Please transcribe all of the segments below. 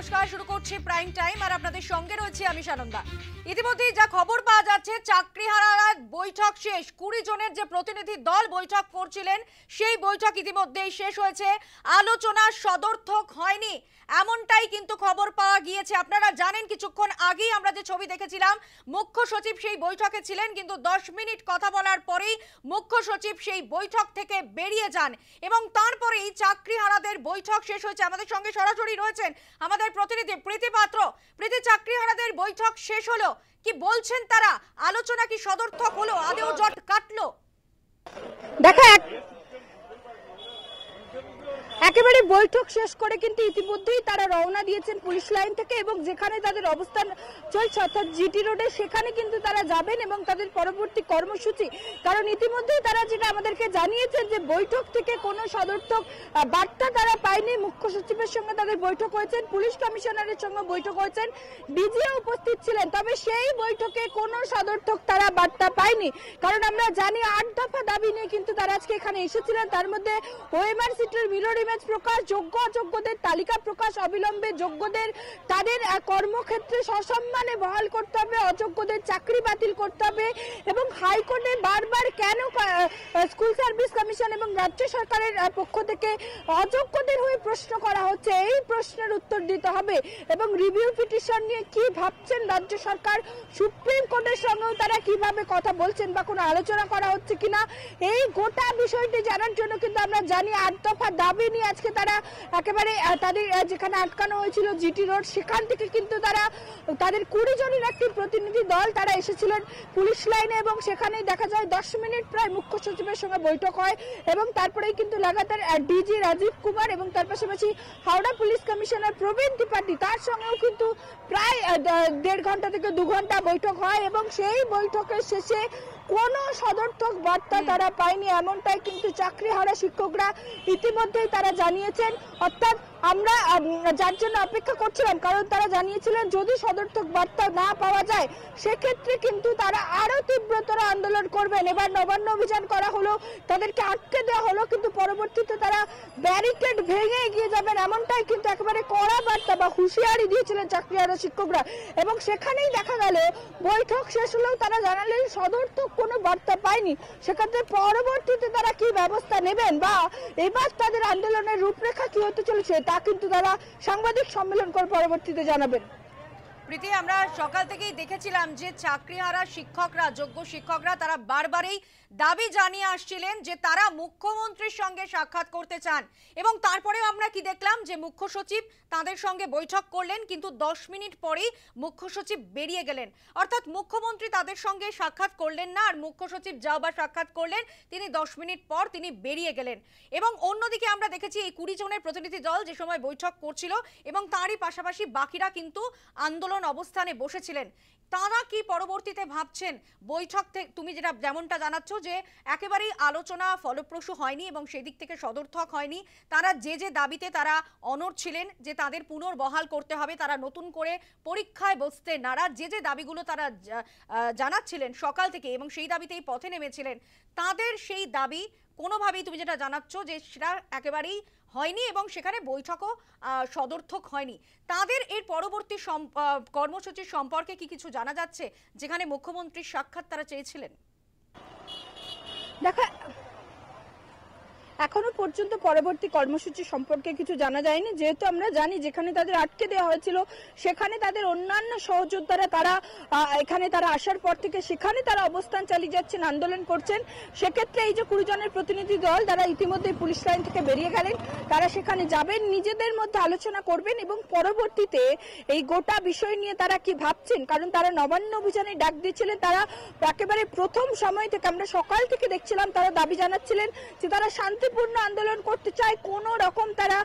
নমস্কার, শুরু করছি প্রাইম টাইম আর আপনাদের সঙ্গে রয়েছে আমি সানন্দা। ইতিমধ্যে যা খবর পাওয়া যাচ্ছে, চাকরিহারারা বৈঠক শেষ। 20 জনের যে প্রতিনিধি দল বৈঠক করছিলেন সেই বৈঠক ইতিমধ্যেই শেষ হয়েছে। আলোচনা সদর্থক হয়নি এমনটাই কিন্তু খবর পাওয়া গিয়েছে। আপনারা জানেন কিছুক্ষণ আগেই আমরা যে ছবি দেখেছিলাম, মুখ্য সচিব সেই বৈঠকে ছিলেন, কিন্তু 10 মিনিট কথা বলার পরেই মুখ্য সচিব সেই বৈঠক থেকে বেরিয়ে যান এবং তারপরেই চাকরিহারাদের বৈঠক শেষ হয়েছে। আমাদের সঙ্গে সরাসরি রয়েছেন আমাদের প্রতিনিধি প্রীতি পাত্র। প্রীতি, চাকরিহারাদের বৈঠক শেষ হলো, কি বলছেন তারা? আলোচনা কি সদর্থক হলো? আদেও জট কাটলো? দেখা একেবারে বৈঠক শেষ করে কিন্তু ইতিমধ্যেই তারা রওনা দিয়েছেন পুলিশ লাইন থেকে এবং যেখানে তাদের অবস্থান চলছে অর্থাৎ জিটি রোডে, সেখানে কিন্তু তারা যাবেন এবং তাদের পরবর্তী কর্মসূচি। কারণ ইতিমধ্যেই তারা যেটা আমাদেরকে জানিয়েছেন যে বৈঠক থেকে কোনো সদর্থক বার্তা তারা পায়নি। মুখ্য সচিবের সঙ্গে তাদের বৈঠক হয়েছেন, পুলিশ কমিশনারের সঙ্গে বৈঠক হয়েছেন, ডিজিও উপস্থিত ছিলেন, তবে সেই বৈঠকে কোনো সদর্থক তারা বার্তা পায়নি। কারণ আমরা জানি 8 দফা দাবি নিয়ে কিন্তু তারা আজকে এখানে এসেছিলেন। তার মধ্যে ওএমআর সিটের মিরর ইমেজ প্রকাশ, যোগ্য অযোগ্যদের তালিকা প্রকাশ, অবিলম্বে যোগ্যদের তাদের কর্মক্ষেত্রে সসম্মানে বহাল করতে হবে, অযোগ্যদের চাকরি বাতিল করতে হবে এবং হাইকোর্টে বারবার কেন স্কুল সার্ভিস কমিশন এবং রাজ্য সরকারের পক্ষ থেকে অযোগ্যদের হয়ে প্রশ্ন করা হচ্ছে, এই প্রশ্নের উত্তর দিতে হবে। এবং রিভিউ পিটিশন নিয়ে কি ভাবছেন রাজ্য সরকার, সুপ্রিম কোর্টের সঙ্গেও তারা কিভাবে কথা বলছেন বা কোনো আলোচনা করা হচ্ছে কিনা, এই গোটা বিষয়টি জানার জন্য কিন্তু আমরা জানি 8 দফা দাবি নিয়ে আজকে তারা একেবারে তাদের যেখানে আটকানো হয়েছিল জিটি রোড, সেখান থেকে কিন্তু তারা তাদের 20 জনের একটি প্রতিনিধি দল তারা এসেছিলেন পুলিশ লাইনে এবং সেখানেই দেখা যায় 10 মিনিট প্রায় মুখ্য সচিবের সঙ্গে বৈঠক হয় এবং তারপরেই কিন্তু লাগাতার ডিজি রাজীব কুমার এবং তার পাশাপাশি হাওড়া পুলিশ কমিশনার প্রবীণ ত্রিপাঠী, তার সঙ্গেও কিন্তু প্রায় 1.5 ঘন্টা থেকে 2 ঘন্টা বৈঠক হয় এবং সেই বৈঠকের শেষে কোনো সদর্থক বার্তা তারা পায়নি, এমনটাই কিন্তু চাকরিহারা শিক্ষকরা ইতিমধ্যেই তারা জানিয়েছেন। অর্থাৎ আমরা যার জন্য অপেক্ষা করছিলাম, কারণ তারা জানিয়েছিলেন যদি সদর্থক বার্তা না পাওয়া যায় সেক্ষেত্রে কিন্তু তারা আরো তীব্রতর আন্দোলন করবেন। এবার নবান্ন অভিযান করা হলো, তাদেরকে আটকে দেওয়া হলো, কিন্তু পরবর্তীতে তারা ব্যারিকেড ভেঙে এগিয়ে যাবেন, এমনটাই কিন্তু একেবারে কড়া বার্তা বা হুঁশিয়ারি দিয়েছিলেন চাকরিহারা শিক্ষকরা। এবং সেখানেই দেখা গেল বৈঠক শেষ হলেও তারা জানালেন সদর্থক কোনো বার্তা পায়নি। সেক্ষেত্রে পরবর্তীতে তারা কি ব্যবস্থা নেবেন বা এবার তাদের আন্দোলনের রূপরেখা কি হতে চলেছে তা কিন্তু তারা সাংবাদিক সম্মেলন করে পরবর্তীতে জানাবেন। প্রীতি, আমরা সকাল থেকেই দেখেছিলাম যে চাকরিহারা শিক্ষকরা, যোগ্য শিক্ষকরা তারা বারবারই দাবি জানিয়ে আসছিলেন যে তারা মুখ্যমন্ত্রীর সঙ্গে সাক্ষাৎ করতে চান এবং তারপরেও আমরা কি দেখলাম যে মুখ্য সচিব তাদের সঙ্গে বৈঠক করলেন, কিন্তু 10 মিনিট পরেই মুখ্য সচিব বেরিয়ে গেলেন। অর্থাৎ মুখ্যমন্ত্রী তাদের সঙ্গে সাক্ষাৎ করলেন না, আর মুখ্য সচিব যাও বা সাক্ষাৎ করলেন, তিনি 10 মিনিট পর তিনি বেরিয়ে গেলেন। এবং অন্যদিকে আমরা দেখেছি এই 20 জনের প্রতিনিধি দল যে সময় বৈঠক করছিল এবং তারই পাশাপাশি বাকিরা কিন্তু আন্দোলন অবস্থানে বসেছিলেন। তারা কি পরবর্তীতে ভাবছেন? বৈঠক থেকে তুমি যেমনটা জানাচ্ছ যে একেবারেই আলোচনা ফলপ্রসূ হয়নি এবং সেই দিক থেকে সদর্থক হয়নি। তারা যে দাবিতে তারা অনড় ছিলেন যে তাদের পুনর্বহাল করতে হবে, তারা নতুন করে পরীক্ষায় বসতে নারাজ, যে দাবিগুলো তারা জানাচ্ছিলেন সকাল থেকে এবং সেই দাবিতেই পথে নেমেছিলেন, তাদের সেই দাবি কোনোভাবেই তুমি যেটা জানাচ্ছ যে সেটা একেবারেই হয়নি এবং সেখানে বৈঠকও সদর্থক হয়নি। তাদের এর পরবর্তী কর্মসূচি সম্পর্কে কি কিছু জানা যাচ্ছে, যেখানে মুখ্যমন্ত্রীর সাক্ষাৎ তারা চেয়েছিলেন? দেখা এখনো পর্যন্ত পরবর্তী কর্মসূচি সম্পর্কে কিছু জানা যায়নি, যেহেতু আমরা জানি যেখানে তাদের আটকে দেওয়া হয়েছিল সেখানে তাদের অন্যান্য সহযোদ্ধারা তারা এখানে তারা আসার পর থেকে সেখানে তারা অবস্থান চালিয়ে যাচ্ছেন, আন্দোলন করছেন। সেক্ষেত্রে এই যে 20 জনের প্রতিনিধি দল তারা ইতিমধ্যে পুলিশ লাইন থেকে বেরিয়ে গেলেন, তারা সেখানে যাবেন, নিজেদের মধ্যে আলোচনা করবেন এবং পরবর্তীতে এই গোটা বিষয় নিয়ে তারা কি ভাবছেন, কারণ তারা নবান্ন অভিযানে ডাক দিয়েছিলেন। তারা একেবারে প্রথম সময় থেকে আমরা সকাল থেকে দেখছিলাম তারা দাবি জানাচ্ছিলেন যে তারা শান্তিপূর্ণ আন্দোলন করতে চায়, কোন রকম তারা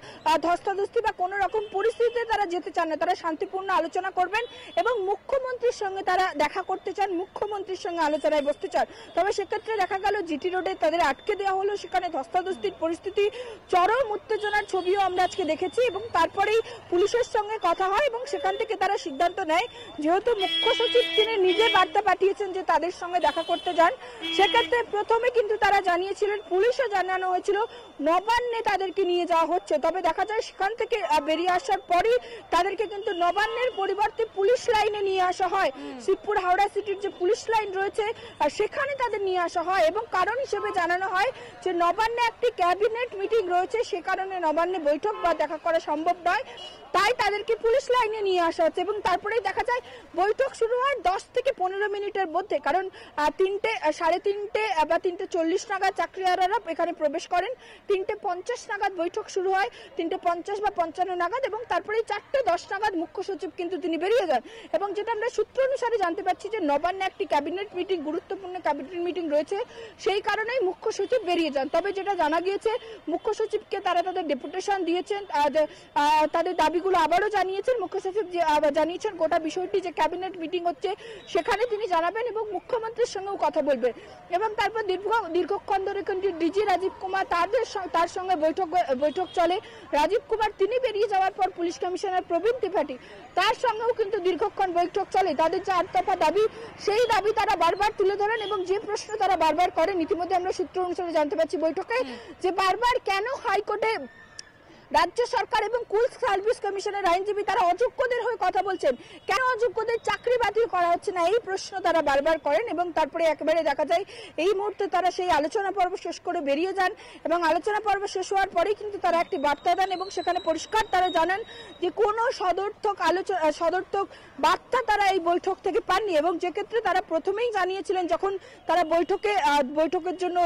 ধস্তাধস্তি বা কোন রকম পরিস্থিতিতে তারা যেতে চান না, তারা শান্তিপূর্ণ আলোচনা করবেন এবং মুখ্যমন্ত্রীর সঙ্গে তারা দেখা করতে চান, মুখ্যমন্ত্রীর সঙ্গে আলোচনায় বসতে চান। তবে সেক্ষেত্রে দেখা গেল জিটি রোডে তাদের আটকে দেওয়া হলো, সেখানে ধস্তাধস্তির পরিস্থিতি, চরম উত্তেজনার ছবিও আমরা আজকে দেখেছি এবং তারপরেই পুলিশের সঙ্গে কথা হয় এবং সেখান থেকে তারা সিদ্ধান্ত নেয়, যেহেতু মুখ্য সচিব তিনি নিজে বার্তা পাঠিয়েছেন যে তাদের সঙ্গে দেখা করতে যান, সেক্ষেত্রে প্রথমে কিন্তু তারা জানিয়েছিলেন, পুলিশও জানানো হয়েছে হয়েছিল নবান্নে তাদেরকে নিয়ে যাওয়া হচ্ছে। তবে দেখা যায় সেখান থেকে বেরিয়ে আসার পরই তাদেরকে কিন্তু নবান্নের পরিবর্তে পুলিশ লাইনে নিয়ে আসা হয়। শিবপুর হাওড়া সিটির যে পুলিশ লাইন রয়েছে সেখানে তাদের নিয়ে আসা হয় এবং কারণ হিসেবে জানানো হয় যে নবান্নে একটি ক্যাবিনেট মিটিং রয়েছে, সে কারণে নবান্নে বৈঠক বা দেখা করা সম্ভব নয়, তাই তাদেরকে পুলিশ লাইনে নিয়ে আসা হচ্ছে। এবং তারপরেই দেখা যায় বৈঠক শুরু হয় 10 থেকে 15 মিনিটের মধ্যে, কারণ 3:30 বা 3:40 নাগাদ চাকরিহারারা এখানে প্রবেশ করেন, 3:50 নাগাদ বৈঠক শুরু হয়, 3:50 বা 55 নাগাদ, এবং তারপরে 4:10 নাগাদ মুখ্য সচিব কিন্তু তিনি বেরিয়ে যান। এবং যেটা আমরা সূত্র অনুসারে জানতে পারছি যে নবান্নে একটি ক্যাবিনেট মিটিং, গুরুত্বপূর্ণ ক্যাবিনেট মিটিং রয়েছে, সেই কারণেই মুখ্য সচিব বেরিয়ে যান। তবে যেটা জানা গিয়েছে মুখ্য সচিবকে তারা তাদের ডেপুটেশন দিয়েছেন, তাদের দাবিগুলো আবারও জানিয়েছেন। মুখ্য সচিব জানিয়েছেন গোটা বিষয়টি যে ক্যাবিনেট মিটিং হচ্ছে সেখানে তিনি জানাবেন এবং মুখ্যমন্ত্রীর সঙ্গেও কথা বলবেন। এবং তারপর দীর্ঘক্ষণ ধরে কিন্তু ডিজি রাজীব কুমার তার সঙ্গে বৈঠক চলে। রাজীব কুমার তিনি বেরিয়ে যাওয়ার পর পুলিশ কমিশনার প্রবীণ ত্রিপাঠী তার সঙ্গেও কিন্তু দীর্ঘক্ষণ বৈঠক চলে। তাদের যে 8 দফা দাবি, সেই দাবি তারা বারবার তুলে ধরেন এবং যে প্রশ্ন তারা বারবার করেন, ইতিমধ্যে আমরা সূত্র অনুসারে জানতে পারছি বৈঠকে যে বারবার কেন হাইকোর্টে রাজ্য সরকার এবং স্কুল সার্ভিস কমিশনের আইনজীবী তারা অযোগ্যদের হয়ে কথা বলছেন, কেন অযোগ্যদের চাকরি বাতিল করা হচ্ছে না, এই প্রশ্ন তারা বারবার করেন। এবং তারপরে একেবারে দেখা যায় এই মুহূর্তে তারা সেই আলোচনা পর্ব শেষ করে বেরিয়ে যান এবং আলোচনা পর্ব শেষ হওয়ার পরেই কিন্তু তারা একটি বার্তা দেন এবং সেখানে পরিষ্কার তারা জানান যে কোনো সদর্থক বার্তা তারা এই বৈঠক থেকে পাননি। এবং যে ক্ষেত্রে তারা প্রথমেই জানিয়েছিলেন যখন তারা বৈঠকের জন্য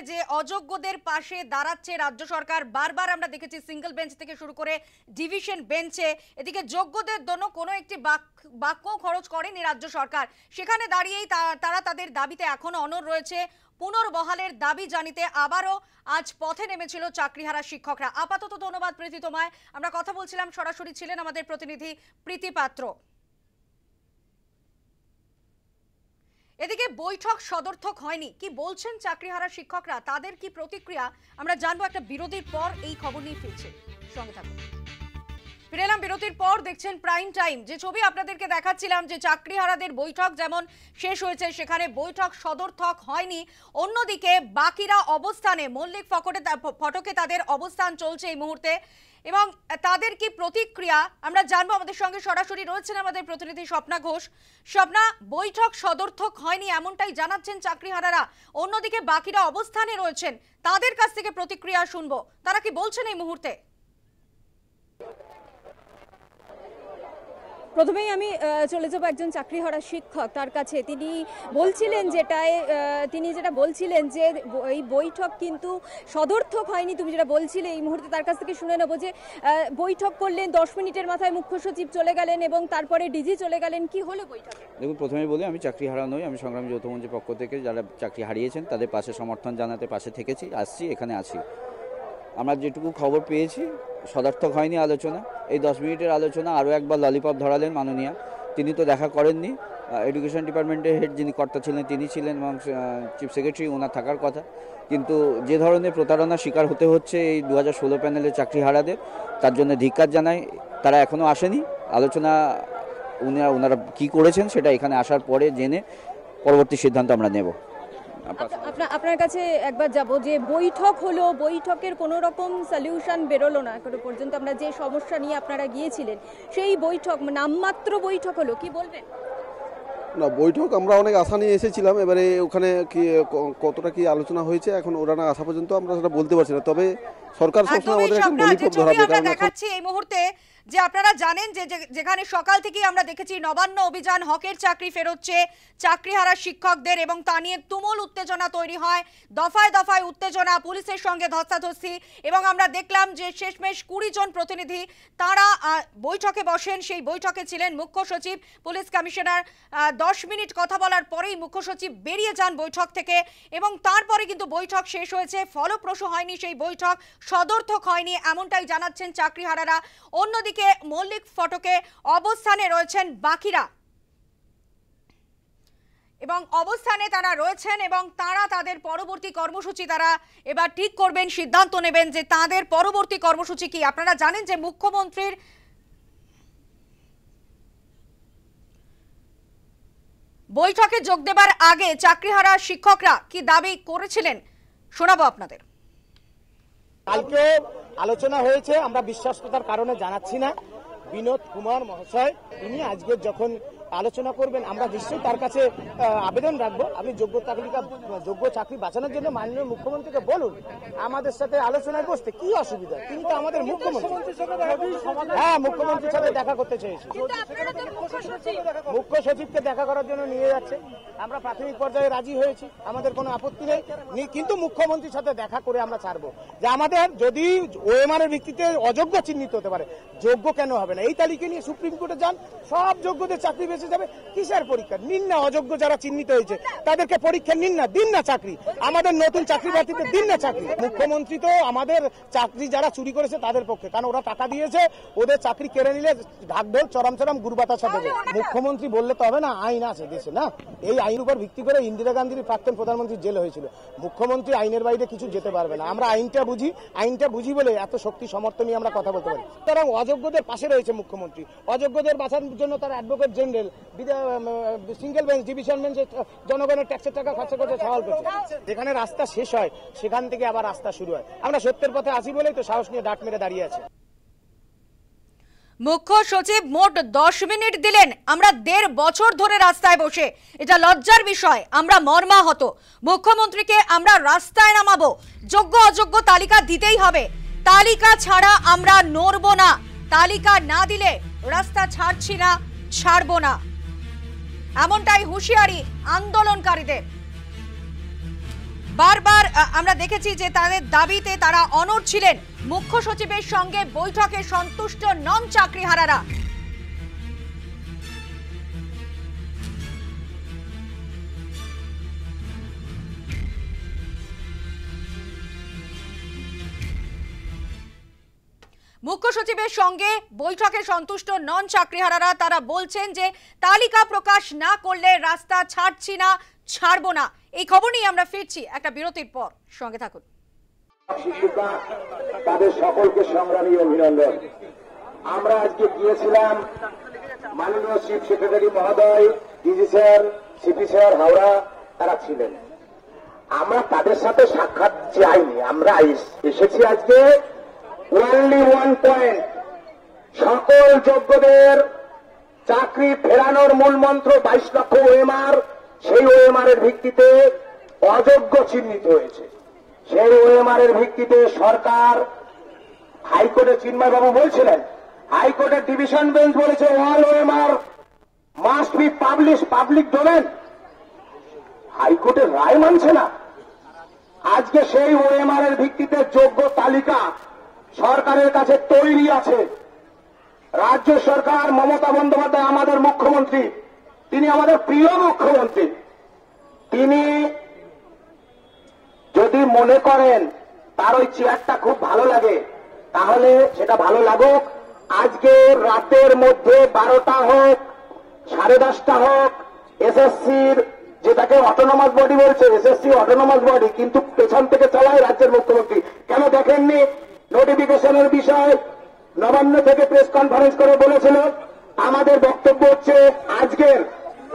যে অযোগ্যদের পাশে দাঁড়াচ্ছে রাজ্য সরকার, বারবার আমরা দেখেছি সিঙ্গেল বেঞ্চ থেকে শুরু করে ডিভিশন বেঞ্চে, এদিকে যোগ্যদের জন্য কোনো একটি বাক্য খরচ করেনি রাজ্য সরকার। সেখানে দাঁড়িয়েই তারা তাদের দাবিতে এখনো অনড় রয়েছে। পুনর্বহালের দাবি জানিতে আবারও আজ পথে নেমেছিল চাকরিহারা শিক্ষকরা। আপাতত ধন্যবাদ প্রীতি তোমায়। আমরা কথা বলছিলাম, সরাসরি ছিলেন আমাদের প্রতিনিধি প্রীতি পাত্র। এদিকে বৈঠক সদর্থক হয়নি, কি বলছেন চাকরিহারা শিক্ষকরা, তাদের কি প্রতিক্রিয়া আমরা জানবো একটা বিরতির পর। এই খবর নিয়ে ফিরছে, সঙ্গে থাকুন। ফিরে এলাম বিরতির পর, দেখছেন প্রাইম টাইম। যে ছবি আপনাদেরকে দেখাচ্ছিলাম যে চাকরিহারাদের বৈঠক যেমন শেষ হয়েছে, সেখানে বৈঠক সদর্থক হয়নি, অন্যদিকে বাকিরা অবস্থানে, মল্লিক ফটকে তাদের অবস্থান চলছে এই মুহূর্তে। এবং তাদের কি প্রতিক্রিয়া আমরা জানবো। আমাদের সঙ্গে সরাসরি রয়েছেন আমাদের প্রতিনিধি স্বপ্না ঘোষ। স্বপ্না, বৈঠক সদর্থক হয়নি এমনটাই জানাচ্ছেন চাকরিহারারা, অন্যদিকে বাকিরা অবস্থানে রয়েছেন, তাদের কাছ থেকে প্রতিক্রিয়া শুনবো, তারা কি বলছেন এই মুহূর্তে। প্রথমেই আমি চলে যাব একজন চাকরিহারা শিক্ষক তার কাছে। তিনি যেটা বলছিলেন যে এই বৈঠক কিন্তু সদর্থক হয়নি, তুমি যেটা বলছিলে এই মুহূর্তে তার কাছ থেকে শুনে নেবো যে বৈঠক করলেন, 10 মিনিটের মাথায় মুখ্য সচিব চলে গেলেন এবং তারপরে ডিজি চলে গেলেন, কি হলো বৈঠকে? দেখুন, প্রথমেই বলি আমি চাকরিহারা নই, আমি সংগ্রামী যৌথ মঞ্চের পক্ষ থেকে যারা চাকরি হারিয়েছেন তাদের পাশে সমর্থন জানাতে পাশে থেকেছি, আসছি, এখানে আছি। আমরা যেটুকু খবর পেয়েছি সদর্থক হয়নি আলোচনা। এই 10 মিনিটের আলোচনা আরও একবার ললিপপ ধরালেন মাননীয়া, তিনি তো দেখা করেননি। এডুকেশন ডিপার্টমেন্টের হেড যিনি কর্তা ছিলেন তিনি ছিলেন এবং চিফ সেক্রেটারি ওনার থাকার কথা, কিন্তু যে ধরনের প্রতারণার শিকার হতে হচ্ছে এই 2016 প্যানেলের চাকরিহারাদের, তার জন্য ধিক্কার জানাই। তারা এখনও আসেনি, আলোচনা ওনারা কী করেছেন সেটা এখানে আসার পরে জেনে পরবর্তী সিদ্ধান্ত আমরা নেব। আপনার কাছে একবার যাব যে বৈঠক হলো, বৈঠকের কোনো রকম সলিউশন বেরোলো না এখনো পর্যন্ত। আমরা যে সমস্যা নিয়ে আপনারা গিয়েছিলেন সেই বৈঠক নামমাত্র বৈঠক হলো, কি বলবেন? না, বৈঠক আমরা অনেক আশা নিয়ে এসেছিলাম, এবারে ওখানে কি কতটা কি আলোচনা হয়েছে এখন ওরা না আসা পর্যন্ত আমরা সেটা বলতে পারছি না। তবে সরকার সবসময় আমাদের একটা ললিপপ ধরাবে। আমরা দেখাচ্ছি এই মুহূর্তে যে আপনারা জানেন যে যেখানে সকাল থেকেই আমরা দেখেছি নবান্ন অভিযান, হকের চাকরি ফেরোচ্ছে চাকরিহারা শিক্ষকদের, এবং তা নিয়ে তুমুল উত্তেজনা তৈরি হয়, দফায় দফায় উত্তেজনা, পুলিশের সঙ্গে ধস্তাধস্তি। এবং আমরা দেখলাম যে শেষমেশ 20 জন প্রতিনিধি তারা বৈঠকে বসেন। সেই বৈঠকে ছিলেন মুখ্য সচিব, পুলিশ কমিশনার। 10 মিনিট কথা বলার পরেই মুখ্য সচিব বেরিয়ে যান বৈঠক থেকে এবং তারপরে কিন্তু বৈঠক শেষ হয়েছে, ফলপ্রসূ হয়নি সেই বৈঠক, সদর্থক হয়নি এমনটাই জানাচ্ছেন চাকরিহারারা। অন্যদিকে মল্লিক ফটকে অবস্থানে রয়েছেন বাকিরা, এবং অবস্থানে তারা রয়েছেন এবং তারা তাদের পরবর্তী কর্মসূচি তারা এবার ঠিক করবেন, সিদ্ধান্ত নেবেন যে তাদের পরবর্তী কর্মসূচি কি। আপনারা জানেন যে মুখ্যমন্ত্রীর বৈঠকে যোগ দেবার আগে চাকরিহারা শিক্ষকরা কি দাবি করেছিলেন শোনাবো আপনাদের। কালকে আলোচনা হয়েছে, আমরা বিশ্বাসতার কারণে জানাচ্ছি না। বিনোদ কুমার মহাশয় তিনি আজকে যখন আলোচনা করবেন আমরা নিশ্চয়ই তার কাছে আবেদন রাখবো, আপনি যোগ্য চাকরি বাঁচানোর জন্য মাননীয় মুখ্যমন্ত্রীকে বলুন আমাদের সাথে আলোচনায় বসতে, কি অসুবিধা? তিনি তো আমাদের মুখ্যমন্ত্রী। হ্যাঁ, মুখ্যমন্ত্রীর সাথে দেখা করতে চেয়েছি, মুখ্য সচিবকে দেখা করার জন্য নিয়ে যাচ্ছে। আমরা প্রাথমিক পর্যায়ে রাজি হয়েছি, আমাদের কোনো আপত্তি নেই, কিন্তু মুখ্যমন্ত্রীর সাথে দেখা করে আমরা ছাড়বো যে আমাদের যদি ওএমআর এর ভিত্তিতে অযোগ্য চিহ্নিত হতে পারে, যোগ্য কেন হবে না? এই তালিকা নিয়ে সুপ্রিম কোর্টে যান, সব যোগ্যদের চাকরি বেঁচে যাবে। কিসের পরীক্ষা? নিন না, অযোগ্য যারা চিহ্নিত হয়েছে তাদেরকে পরীক্ষা নিন না, দিন না চাকরি, আমাদের নতুন চাকরি প্রার্থীতে দিন না চাকরি। মুখ্যমন্ত্রী তো আমাদের চাকরি যারা চুরি করেছে তাদের পক্ষে, কারণ ওরা টাকা দিয়েছে, ওদের চাকরি কেড়ে নিলে ঢাকঢোল চরম চরম গুরবাতাসা দেবে। মুখ্যমন্ত্রী বললে তো হবে না, আইন আছে দেশে না? এই আইন উপর ভিত্তি করে ইন্দিরা গান্ধীর প্রাক্তন প্রধানমন্ত্রী জেল হয়েছিল। মুখ্যমন্ত্রী আইনের বাইরে কিছু যেতে পারবে না। আমরা আইনটা বুঝি বলে এত শক্তি সমর্থন নিয়ে আমরা কথা বলতে পারি। সুতরাং অযোগ্যদের পাশে রয়েছে মুখ্যমন্ত্রী, অযোগ্যদের বাঁচানোর জন্য তার advocate general single bench, division বেঞ্চে জনগণের ট্যাক্সের টাকা খরচা করতে সওয়াল করছে। যেখানে রাস্তা শেষ হয় সেখান থেকে আবার রাস্তা শুরু হয়। আমরা সত্যের পথে আছি বলেই তো সাহস নিয়ে ডাক মেরে দাঁড়িয়ে আছি। মুখ্য সচিব মোট 10 মিনিট দিলেন। আমরা 1.5 বছর ধরে রাস্তায় বসে, এটা লজ্জার বিষয়, আমরা মর্মাহত। মুখ্যমন্ত্রীকে আমরা রাস্তায় নামাবো, যোগ্য অযোগ্য তালিকা দিতেই হবে, তালিকা ছাড়া আমরা নড়ব না, তালিকা না দিলে রাস্তা ছাড়ছি না, ছাড়বো না, এমনটাই হুঁশিয়ারি আন্দোলনকারীদের। বারবার আমরা দেখেছি যে তাদের দাবিতে তারা অনড় ছিলেন। মুখ্য সচিবের সঙ্গে বৈঠকে সন্তুষ্ট নন চাকরিহারারা। মুখ্য সচিবের সঙ্গে বৈঠকে সন্তুষ্ট নন চাকরিহারারা। তারা বলছেন যে তালিকা প্রকাশ না করলে রাস্তা ছাড়ছি না, ছাড়বো না। এই খবর নিয়ে আমরা ফিরছি একটা বিরতির পর, সঙ্গে থাকুন। তাদের সকলকে সংগ্রামী অভিনন্দন। আমরা আজকে গিয়েছিলাম মাননীয় চিফ সেক্রেটারি মহোদয়, DG sir, CP sir Howrah, তারা ছিলেন। আমরা তাদের সাথে সাক্ষাৎ চাইনি, আমরা এসেছি আজকে only one point, সকল যোগ্যদের চাকরি ফেরানোর মূল মন্ত্র 22 লক্ষ ওএমআর, সেই ওএমআর এর ভিত্তিতে অযোগ্য চিহ্নিত হয়েছে। সেই ওএমআর এর ভিত্তিতে সরকার, হাইকোর্টে চিন্ময় বাবু বলছিলেন, হাইকোর্টের ডিভিশন বেঞ্চ বলেছে all OMR must be public domain. হাইকোর্টের রায় মানছে না। আজকে সেই ওএমআর এর ভিত্তিতে যোগ্য তালিকা সরকারের কাছে তৈরি আছে। রাজ্য সরকার, মমতা বন্দ্যোপাধ্যায় আমাদের মুখ্যমন্ত্রী, তিনি আমাদের প্রিয় মুখ্যমন্ত্রী, তিনি যদি মনে করেন তার ওই চেয়ারটা খুব ভালো লাগে তাহলে সেটা ভালো লাগুক। আজকে রাতের মধ্যে 12টা হোক, 10:30টা হোক, এসএসসির, যেটাকে অটোনমাস বডি বলছে, এসএসসি অটোনমাস বডি, কিন্তু পেছন থেকে চালায় রাজ্যের মুখ্যমন্ত্রী। কেন দেখেননি? নোটিফিকেশনের বিষয় নবান্ন থেকে প্রেস কনফারেন্স করে বলেছিল। আমাদের বক্তব্য হচ্ছে আজকের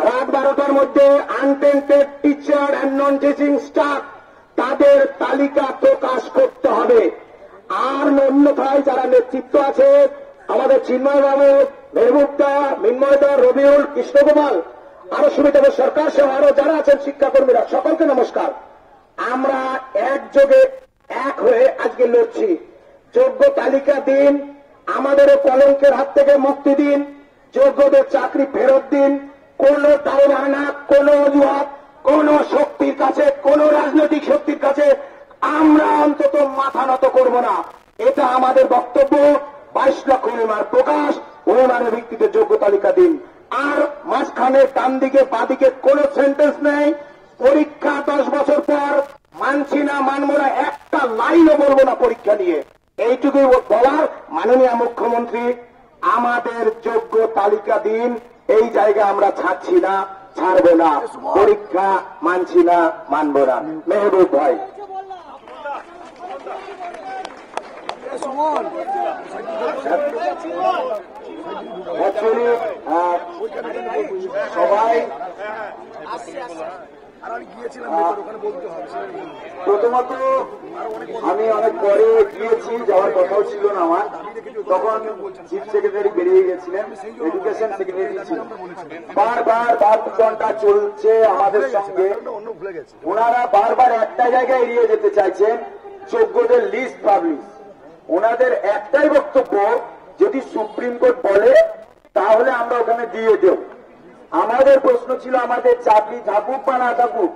রাত 12টার মধ্যে untainted teacher and non teaching staff তাদের তালিকা প্রকাশ করতে হবে। আর অন্যথায় যারা নেতৃত্ব আছে, আমাদের চিন্ময় বাবু, মেহবুবদা, মিন্ময়দা, রবিউল, কৃষ্ণকুমার, আরো সুবিধা সরকার সহ আরো যারা আছেন শিক্ষাকর্মীরা, সকলকে নমস্কার। আমরা একযোগে এক হয়ে আজকে লড়ছি। যোগ্য তালিকা দিন, আমাদেরও কলঙ্কের হাত থেকে মুক্তি দিন, যোগ্যদের চাকরি ফেরত দিন। কোন টালবাহানা, কোন অজুহাত, কোন শক্তির কাছে, কোন রাজনৈতিক শক্তির কাছে আমরা অন্তত মাথা নত করব না। এটা আমাদের বক্তব্য। 22 লক্ষ ওএমআর প্রকাশ, ওএমআর এর ভিত্তিতে যোগ্য তালিকা দিন। আর মাঝখানে ডান দিকে বাঁ দিকে কোন সেন্টেন্স নেই। পরীক্ষা 10 বছর পর মানছি না, মানবো না, একটা লাইনও বলবো না পরীক্ষা নিয়ে। এইটুকুই বলার। মাননীয় মুখ্যমন্ত্রী, আমাদের যোগ্য তালিকা দিন। এই জায়গা আমরা ছাড়ছি না, ছাড়বো না, পরীক্ষা মানছি না, মানবো না। মেহবুব ভাই, সবাই প্রথমত আমি অনেক পরে গিয়েছি, যাওয়ার কথাও ছিল না আমার, তখন চিফ সেক্রেটারি বেরিয়ে গেছিলেন, এডুকেশন সেক্রেটারি ছিলেন। বারবার 12 ঘন্টা চলছে আমাদের সঙ্গে, ওনারা বারবার একটা জায়গায় এড়িয়ে যেতে চাইছেন, যোগ্যদের লিস্ট পাবলিশ। ওনাদের একটাই বক্তব্য, যদি সুপ্রিম কোর্ট বলে তাহলে আমরা ওখানে দিয়ে দেব। আমাদের প্রশ্ন ছিল আমাদের চাকরি থাকুক বা না থাকুক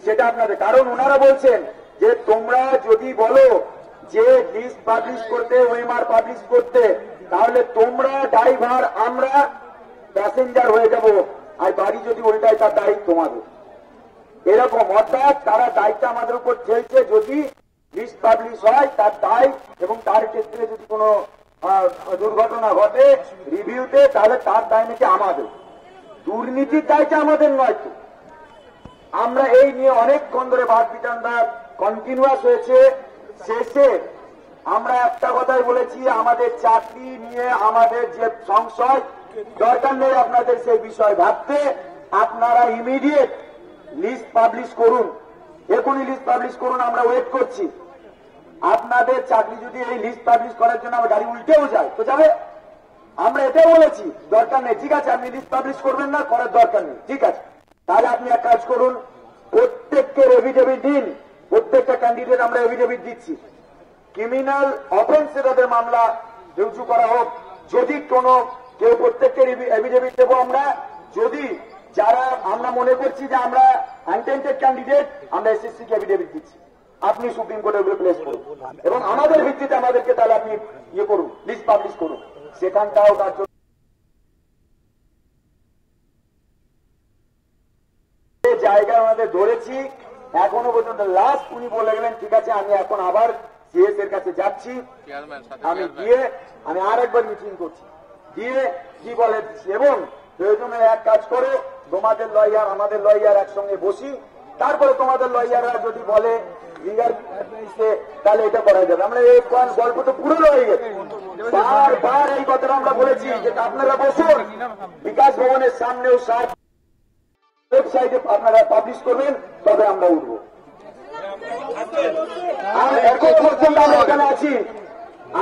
সেটা আপনাদের, কারণ ওনারা বলছেন যে তোমরা যদি বলো যে লিস্ট পাবলিশ করতে, ওএমআর পাবলিশ করতে, তাহলে তোমরা ড্রাইভার আমরা প্যাসেঞ্জার হয়ে যাব, আর বাড়ি যদি উল্টায় তার দায়িত্ব তোমাদের। এরকম অর্থাৎ তারা দায়িত্ব আমাদের উপর ঠেলছে, যদি লিস্ট পাবলিশ হয় তার দায়, এবং তার ক্ষেত্রে যদি কোনো দুর্ঘটনা ঘটে রিভিউতে, তাহলে তার দায় নাকি আমাদের। দুর্নীতির দায়টা আমাদের নয় তো। আমরা এই নিয়ে অনেকক্ষণ ধরে বাদ বিতণ্ডা কন্টিনিউয়াস হয়েছে। শেষে আমরা একটা কথাই বলেছি, আমাদের চাকরি নিয়ে আমাদের যে সংশয়, দরকার নেই আপনাদের সেই বিষয় ভাবতে। আপনারা ইমিডিয়েট লিস্ট পাবলিশ করুন, এখনই লিস্ট পাবলিশ করুন, আমরা ওয়েট করছি। আপনাদের চাকরি যদি এই লিস্ট পাবলিশ করার জন্য আমার গাড়ি উল্টেও যায় তো যাবে, আমরা এটাও বলেছি দরকার নেই। ঠিক আছে, আপনি লিস্ট পাবলিশ করবেন না, করার দরকার নেই, ঠিক আছে। তাহলে আপনি এক কাজ করুন, প্রত্যেককে এফিডেভিট দিন, প্রত্যেকটা ক্যান্ডিডেট আমরা এফিডেভিট দিচ্ছি। ক্রিমিনাল অফেন্সে তাদের মামলা রুজু করা হোক। যদি কোনো কেউ, প্রত্যেককে এফিডেভিট দেবো আমরা, যদি যারা আমরা মনে করছি যে আমরা আনটেন্টেড ক্যান্ডিডেট, আমরা এসএসসি কে এফিডেভিট দিচ্ছি। আপনি সুপ্রিম কোর্টে ওগুলো প্লেস করুন, এবং আমাদের ভিত্তিতে আমাদেরকে তাহলে আপনি ইয়ে করুন, লিস্ট পাবলিশ করুন। সেখানটাও কার্য জায়গায় আমাদের ধরেছি, এখনো পর্যন্ত লাস্ট উনি বলে গেলেন ঠিক আছে আমি এখন আবার সিএস এর কাছে যাচ্ছি, আমি গিয়ে আমি আর একবার মিটিং করছি, দিয়ে কি বলে, এবং প্রয়োজনে এক কাজ করো, তোমাদের লয়ার আমাদের লয়ার একসঙ্গে বসি, তারপরে তোমাদের লয়াররা যদি বলে তাহলে এটা করা যাবে। আমরা এই গল্প তো পুরো হয়ে গেছে, বারবার এই কথাটা আমরা বলেছি যে আপনারা বসুন, বিকাশ ভবনের সামনেও ওয়েবসাইটে আপনারা পাবলিশ করবেন, তবে আমরা উঠব। আর এখন পর্যন্ত আমরা এখানে আছি,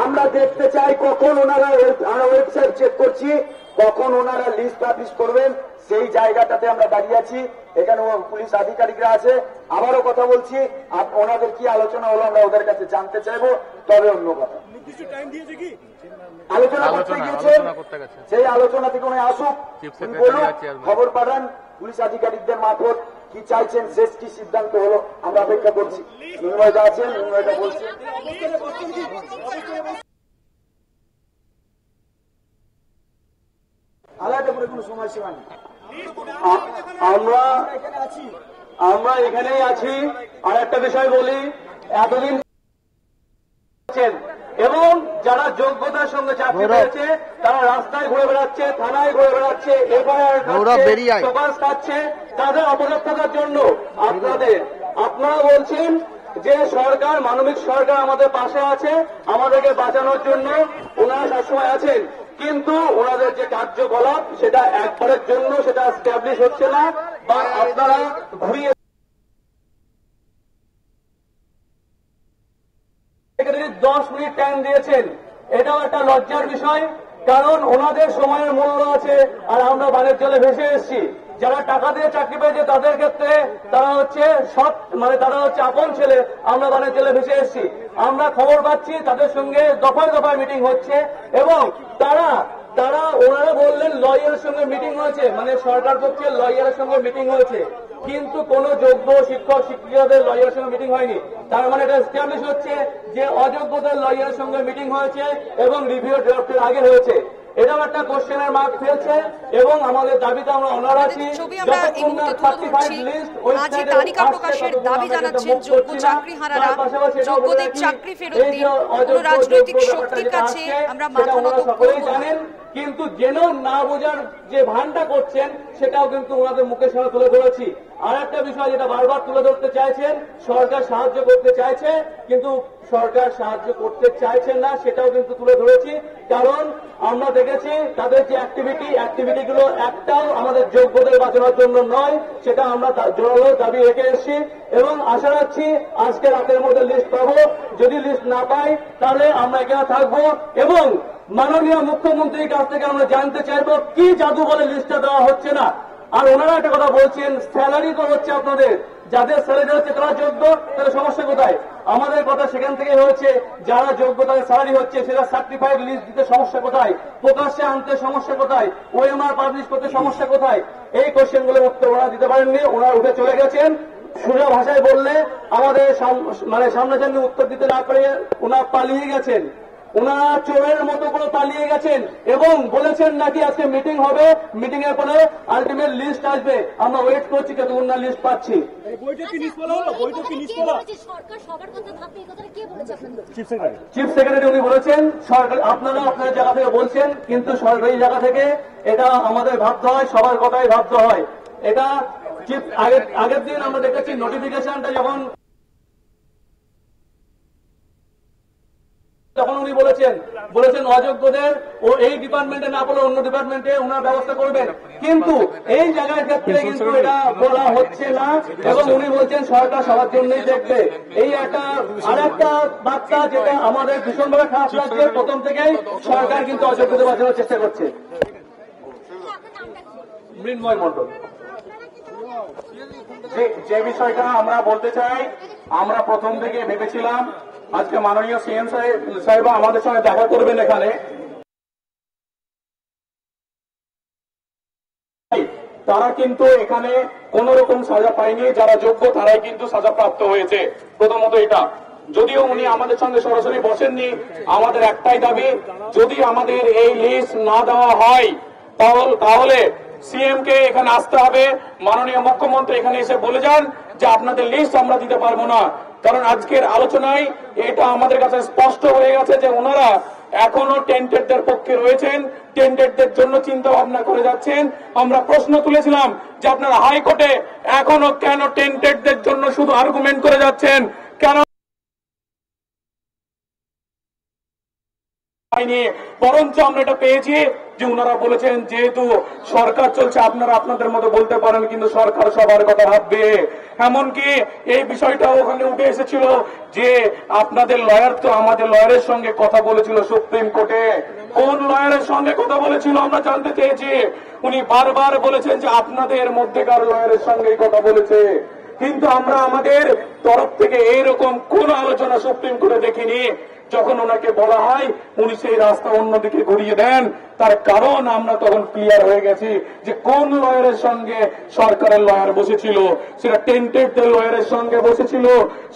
আমরা দেখতে চাই কখন ওনারা, আমরা ওয়েবসাইট চেক করছি, কখন ওনারা লিস্ট পাবলিশ করবেন, সেই জায়গাটাতে আমরা দাঁড়িয়ে আছি। এখানে পুলিশ আধিকারিকরা আছে, আবারও কথা বলছি, ওনাদের কি আলোচনা হলো আমরা ওদের কাছে জানতে চাইবো, তবে অন্য কথা। আলোচনা করতে গিয়েছে, সেই আলোচনা থেকে উনি আসুক, বলুন, খবর পাঠান পুলিশ আধিকারিকদের মারফত কি চাইছেন, শেষ কি সিদ্ধান্ত হলো, আমরা অপেক্ষা করছি। নির্ময়টা আছেন, নির্ময়টা বলছেন। আলাদা করে কোনো সময়সীমা নেই, আমরা এখানেই আছি। আর একটা বিষয় বলি, এতদিন এবং যারা যোগ্যতার সঙ্গে চাকরি পেয়েছে তারা রাস্তায় ঘুরে বেড়াচ্ছে, থানায় ঘুরে বেড়াচ্ছে, এফআইআর খাচ্ছে, তাদের অপরাধ থাকার জন্য আপনারা বলছেন যে সরকার, মানবিক সরকার আমাদের পাশে আছে, আমাদেরকে বাঁচানোর জন্য ওনারা সবসময় আছেন, কিন্তু ওনাদের যে কার্যকলাপ সেটা একবারের জন্য সেটা এস্টাবলিশ হচ্ছে না, বা আপনারা ঘুরিয়ে 10 মিনিট টাইম দিয়েছেন, এটাও একটা লজ্জার বিষয়। কারণ ওনাদের সময়ের মূল্য আছে, আর আমরা বানের জলে ভেসে এসেছি। যারা টাকা দিয়ে চাকরি পেয়েছে তাদের ক্ষেত্রে তারা হচ্ছে সৎ, মানে তারা হচ্ছে আপন ছেলে, আমরা বানের জলে ভেসে এসেছি। আমরা খবর পাচ্ছি তাদের সঙ্গে দফায় দফায় মিটিং হচ্ছে, এবং ওনারা বললেন লয়ারের সঙ্গে মিটিং হয়েছে, মানে সরকার পক্ষের লয়ারের সঙ্গে মিটিং হয়েছে, কিন্তু কোন যোগ্য শিক্ষক শিক্ষিকাদের লয়ারের সঙ্গে মিটিং হয়নি। তার মানে এটা এস্টাবলিশ হচ্ছে যে অযোগ্যদের লয়ারের সঙ্গে মিটিং হয়েছে, এবং রিভিউ ড্রাফটের আগে হয়েছে। এটাও একটা কোশ্চেনের মার্ক ফেলছে, এবং আমাদের দাবিতে আমরা অনার আছি। আজই তালিকা প্রকাশের দাবি জানাচ্ছেন যোগ্য চাকরিহারারা, যোগ্যদের চাকরি ফেরত দিন, কোনো রাজনৈতিক শক্তির কাছে আমরা মাথা নত করব না। কিন্তু জেনেও না বোঝার যে ভানটা করছেন সেটাও কিন্তু ওনাদের মুখের সামনে তুলে ধরেছি। আর একটা বিষয় যেটা বারবার তুলে ধরতে চাইছেন, সরকার সাহায্য করতে চাইছে কিন্তু সরকার সাহায্য করতে চাইছেন না, সেটাও কিন্তু তুলে ধরেছি। কারণ আমরা দেখেছি তাদের যে অ্যাক্টিভিটিগুলো একটাও আমাদের যোগ্যদের বাঁচানোর জন্য নয়, সেটা আমরা জোরালো দাবি রেখে এসেছি এবং আশা রাখছি আজকে রাতের মধ্যে লিস্ট পাবো। যদি লিস্ট না পাই তাহলে আমরা এখানে থাকবো এবং মাননীয় মুখ্যমন্ত্রীর কাছ থেকে আমরা জানতে চাইবো কি জাদু বলে লিস্টটা দেওয়া হচ্ছে না। আর ওনারা একটা কথা বলছেন, স্যালারি তো হচ্ছে আপনাদের, যাদের স্যালারি হচ্ছে তারা যোগ্য, তাহলে সমস্যা কোথায়? আমাদের কথা সেখান থেকে হয়েছে যারা যোগ্য তাদের স্যালারি হচ্ছে, সেটা সার্টিফাইড লিস্ট দিতে সমস্যা কোথায়, প্রকাশ্যে আনতে সমস্যা কোথায়, ওএমআর পাবলিশ করতে সমস্যা কোথায়? এই কোশ্চেনগুলোর উত্তর ওনারা দিতে পারেননি, ওনারা উঠে চলে গেছেন। সোজা ভাষায় বললে আমাদের সামনাসামনি উত্তর দিতে না পেরে ওনারা পালিয়ে গেছেন। ওনারা চোরের মতো করে পালিয়ে গেছেন এবং বলেছেন নাকি আজকে মিটিং হবে, মিটিং এর পরে আলটিমেট লিস্ট আসবে। আমরা ওয়েট করছি যতক্ষণ না লিস্ট পাচ্ছি। চিফ সেক্রেটারি উনি বলেছেন সরকার, আপনারা আপনার জায়গা থেকে বলছেন কিন্তু সরকারি জায়গা থেকে এটা আমাদের ভাবতে হয়, সবার কথাই ভাবতে হয়। এটা চিফ আগের দিন আমরা দেখেছি নোটিফিকেশনটা যখন উনি বলেছেন অযোগ্যদের ও এই ডিপার্টমেন্টে না বলে অন্য ডিপার্টমেন্টে ওনার ব্যবস্থা করবেন, কিন্তু এই জায়গার ক্ষেত্রে কিন্তু এটা বলা হচ্ছে না এবং উনি বলছেন সরকার সবার জন্যই দেখবে। এই একটা আরেকটা বার্তা যেটা আমাদের ভীষণভাবে খারাপ লাগছে, প্রথম থেকেই সরকার কিন্তু অযোগ্যদের বাঁচানোর চেষ্টা করছে। মৃন্ময় মন্ডল। যে বিষয়টা আমরা বলতে চাই, আমরা প্রথম থেকে ভেবেছিলাম আজকে মাননীয় সিএম সাহেব আমাদের সঙ্গে দেখা করবেন এখানে, তারা কিন্তু এখানে কোন রকম সাজা পায়নি, যারা যোগ্য তারাই কিন্তু সাজা প্রাপ্ত হয়েছে। প্রথমত এটা, যদিও উনি আমাদের সঙ্গে সরাসরি বসেননি, আমাদের একটাই দাবি, যদি আমাদের এই লিস্ট না দেওয়া হয় তাহলে সিএম কে এখানে আসতে হবে, মাননীয় মুখ্যমন্ত্রী এখানে এসে বলে যান যে আপনাদের লিস্ট আমরা দিতে পারবো না। কারণ আজকের আলোচনায় এটা আমাদের কাছে স্পষ্ট হয়ে গেছে যে ওনারা এখনো টেন্টেডদের পক্ষে রয়েছেন, টেন্টেডদের জন্য চিন্তা ভাবনা করে যাচ্ছেন। আমরা প্রশ্ন তুলেছিলাম যে আপনারা হাইকোর্টে এখনো কেন টেন্টেডদের জন্য শুধু আর্গুমেন্ট করে যাচ্ছেন, কেন বরঞ্চ আমরা এটা পেয়েছি যে ওনারা বলেছেন যেহেতু সরকার চলছে আপনারা আপনাদের মতো বলতে পারেন কিন্তু সরকার সবার কথা ভাববে। এমনকি এই বিষয়টা ওখানে উঠে এসেছিল যে আপনাদের লয়ার তো আমাদের লয়ারের সঙ্গে কথা বলেছিল সুপ্রিম কোর্টে। কোন লয়ারের সঙ্গে কথা বলেছিল আমরা জানতে চেয়েছি। উনি বারবার বলেছেন যে আপনাদের মধ্যেকার লয়ারের সঙ্গে কথা বলেছে, কিন্তু আমরা আমাদের তরফ থেকে এইরকম কোন আলোচনা সুপ্রিম কোর্টে দেখিনি। যখন ওনাকে বলা হয় উনি সেই রাস্তা অন্যদিকে ঘুরিয়ে দেন, তার কারণ আমরা তখন ক্লিয়ার হয়ে গেছি যে কোন লয়ারের সঙ্গে সরকারের লয়ার বসেছিল, সেটা টেন্টেডদের লয়ারের সঙ্গে বসেছিল।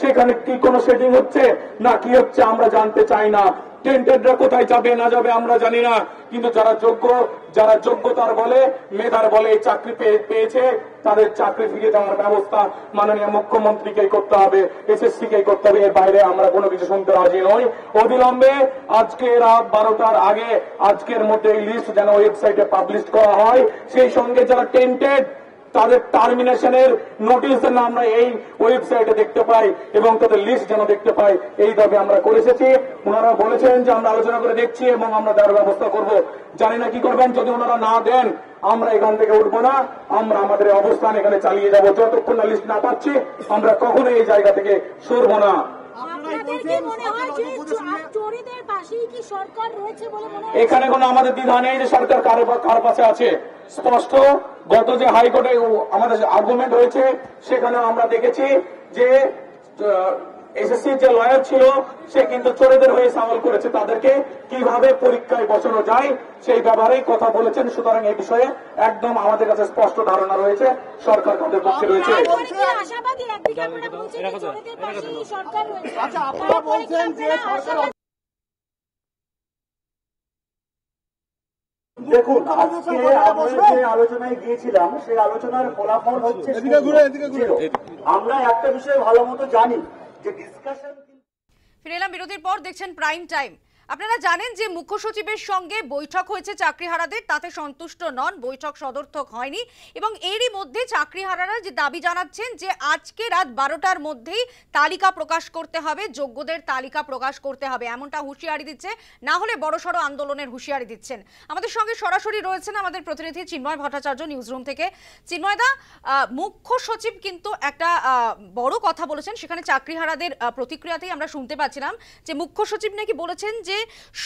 সেখানে কি কোনো সেটিং হচ্ছে না কি হচ্ছে আমরা জানতে চাই না। টেন্টেডরা কোথায় যাবে না যাবে আমরা জানি না, কিন্তু যারা যোগ্যতার বলে মেধার বলে এই চাকরি পেয়েছে তাদের চাকরি ফিরিয়ে দেওয়ার ব্যবস্থা মাননীয় মুখ্যমন্ত্রীকেই করতে হবে, এসএসসিকেই করতে হবে। এর বাইরে আমরা কোনো কিছু শুনতে রাজি নই। অবিলম্বে আজকে রাত 12টার আগে আজকের মধ্যে এই লিস্ট যেন ওয়েবসাইটে পাবলিশ করা হয়, সেই সঙ্গে যারা টেন্টেড তাদের টার্মিনেশনের নোটিশ যেন আমরা এই ওয়েবসাইটে দেখতে পাই এবং তাদের লিস্ট যেন দেখতে পাই, এই দাবি আমরা করে এসেছি। ওনারা বলেছেন যে আমরা আলোচনা করে দেখছি এবং আমরা দেওয়ার ব্যবস্থা করব। জানি না কি করবেন, যদি ওনারা না দেন আমরা এখান থেকে উঠবো না, আমরা আমাদের অবস্থান এখানে চালিয়ে যাব। যতক্ষণ না লিস্ট না পাচ্ছি আমরা কখনো এই জায়গা থেকে সরবো না। এখানে কোনো আমাদের দ্বিধা নেই যে সরকার কার পাশে আছে। স্পষ্ট গত যে হাইকোর্টে আমাদের আর্গুমেন্ট হয়েছে সেখানে আমরা দেখেছি যে এসএসসি যে লয়ার ছিল সে কিন্তু চোরেদের হয়ে সামল করেছে, তাদেরকে কিভাবে পরীক্ষায় বসানো যায় সেই ব্যাপারেই কথা বলেছেন। সুতরাং এই বিষয়ে একদম আমাদের কাছে স্পষ্ট ধারণা রয়েছে, সরকার তাদের পক্ষে রয়েছে। দেখুন, আজকে আমরা যে আলোচনায় গিয়েছিলাম সেই আলোচনার ফলাফল হচ্ছে আমরা একটা বিষয় ভালো মতো জানি যে ডিসকাশন। ফিরে এলাম বিরতির পর, দেখছেন প্রাইম টাইম। আপনারা জানেন যে মুখ্য সচিবের সঙ্গে বৈঠক হয়েছে চাকরিহারাদের, তাতে সন্তুষ্ট নন, বৈঠক সদর্থক হয়নি এবং এরই মধ্যে চাকরিহারারা যে দাবি জানাচ্ছেন যে আজকে রাত 12টার মধ্যেই তালিকা প্রকাশ করতে হবে, যোগ্যদের তালিকা প্রকাশ করতে হবে, এমনটা হুঁশিয়ারি দিচ্ছে, না হলে বড়সড় আন্দোলনের হুঁশিয়ারি দিচ্ছেন। আমাদের সঙ্গে সরাসরি রয়েছেন আমাদের প্রতিনিধি চিন্ময় ভট্টাচার্য নিউজরুম থেকে। চিন্ময়দা, মুখ্য সচিব কিন্তু একটা বড় কথা বলেছেন, সেখানে চাকরিহারাদের প্রতিক্রিয়াতেই আমরা শুনতে পাচ্ছিলাম যে মুখ্য সচিব নাকি বলেছেন যে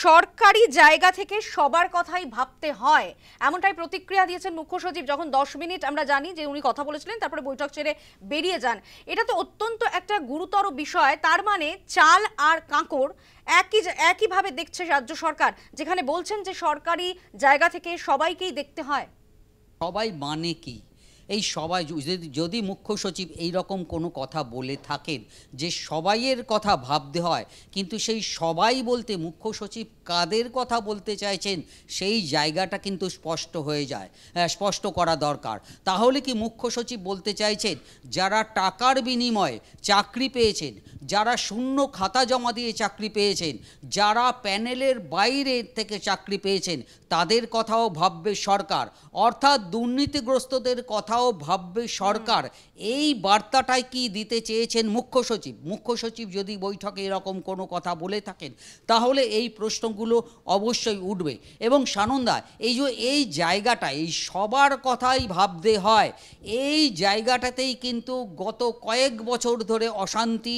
সরকারি জায়গা থেকে সবার কথাই ভাবতে হয়, এমনটাই প্রতিক্রিয়া দিয়েছেন মুখ্য সচিব। যখন 10 মিনিট আমরা জানি যে উনি কথা বলেছিলেন, তারপরে বৈঠক ছেড়ে বেরিয়ে যান। এটা তো অত্যন্ত একটা গুরুতর বিষয়। তার মানে চাল আর কাঁকড় একইভাবে দেখছে রাজ্য সরকার, যেখানে বলছেন যে সরকারি জায়গা থেকে সবাইকেই দেখতে হয়। সবাই মানে কি? এই সবাই যদি মুখ্য সচিব এই রকম কোনো কথা বলে থাকেন যে সবাইয়ের কথা ভাবতে হয়, কিন্তু সেই সবাই বলতে মুখ্য সচিব কাদের কথা বলতে চাইছেন সেই জায়গাটা কিন্তু স্পষ্ট হয়ে যায়, স্পষ্ট করা দরকার। তাহলে কি মুখ্য সচিব বলতে চাইছেন যারা টাকার বিনিময়ে চাকরি পেয়েছেন, যারা শূন্য খাতা জমা দিয়ে চাকরি পেয়েছেন, যারা প্যানেলের বাইরে থেকে চাকরি পেয়েছেন, তাদের কথাও ভাববে সরকার, অর্থাৎ দুর্নীতিগ্রস্তদের কথাও ভাববে সরকার, এই বার্তাটাই কি দিতে চেয়েছেন মুখ্য সচিব? মুখ্য সচিব যদি বৈঠকে এরকম কোনো কথা বলে থাকেন তাহলে এই প্রশ্নগুলো অবশ্যই উঠবে। এবং সানন্দা, এই জায়গাটা, এই সবার কথাই ভাবতে হয়, এই জায়গাটাতেই কিন্তু গত কয়েক বছর ধরে অশান্তি,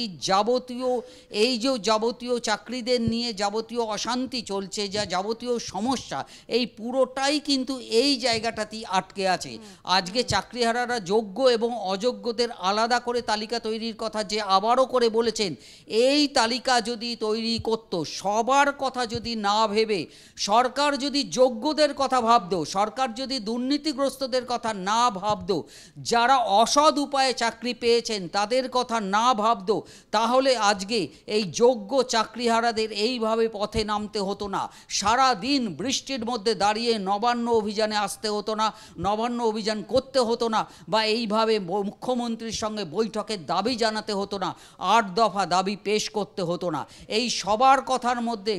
যাবতীয় চাকরিদের নিয়ে যাবতীয় অশান্তি চলছে, যা যাবতীয় সমস্যা, এই পুরোটাই কিন্তু এই জায়গাটাতেই আটকে আছে। আজকে চাকরিহারারা যোগ্য এবং অযোগ্যদের আলাদা করে তালিকা তৈরির কথা যে আবারও করে বলেছেন, এই তালিকা যদি তৈরি করত, সবার কথা যদি না ভেবে সরকার যদি যোগ্যদের কথা ভাবত, সরকার যদি দুর্নীতিগ্রস্তদের কথা না ভাবত, যারা অসৎ উপায়ে চাকরি পেয়েছেন তাদের কথা না ভাবত, তাহলে আজকে এই যোগ্য চাকরিহারাদের এইভাবে পথে নামতে হতো না, সারা দিন বৃষ্টির মধ্যে দাঁড়িয়ে নবান্ন অভিযানে আসতে হতো না, নবান্ন অভিযান করতে হতো না, বা এইভাবে মুখ্যমন্ত্রীর সঙ্গে বৈঠকের দাবি জানাতে হতো না, 8 দফা দাবি পেশ করতে হতো না। এই সবার কথার মধ্যে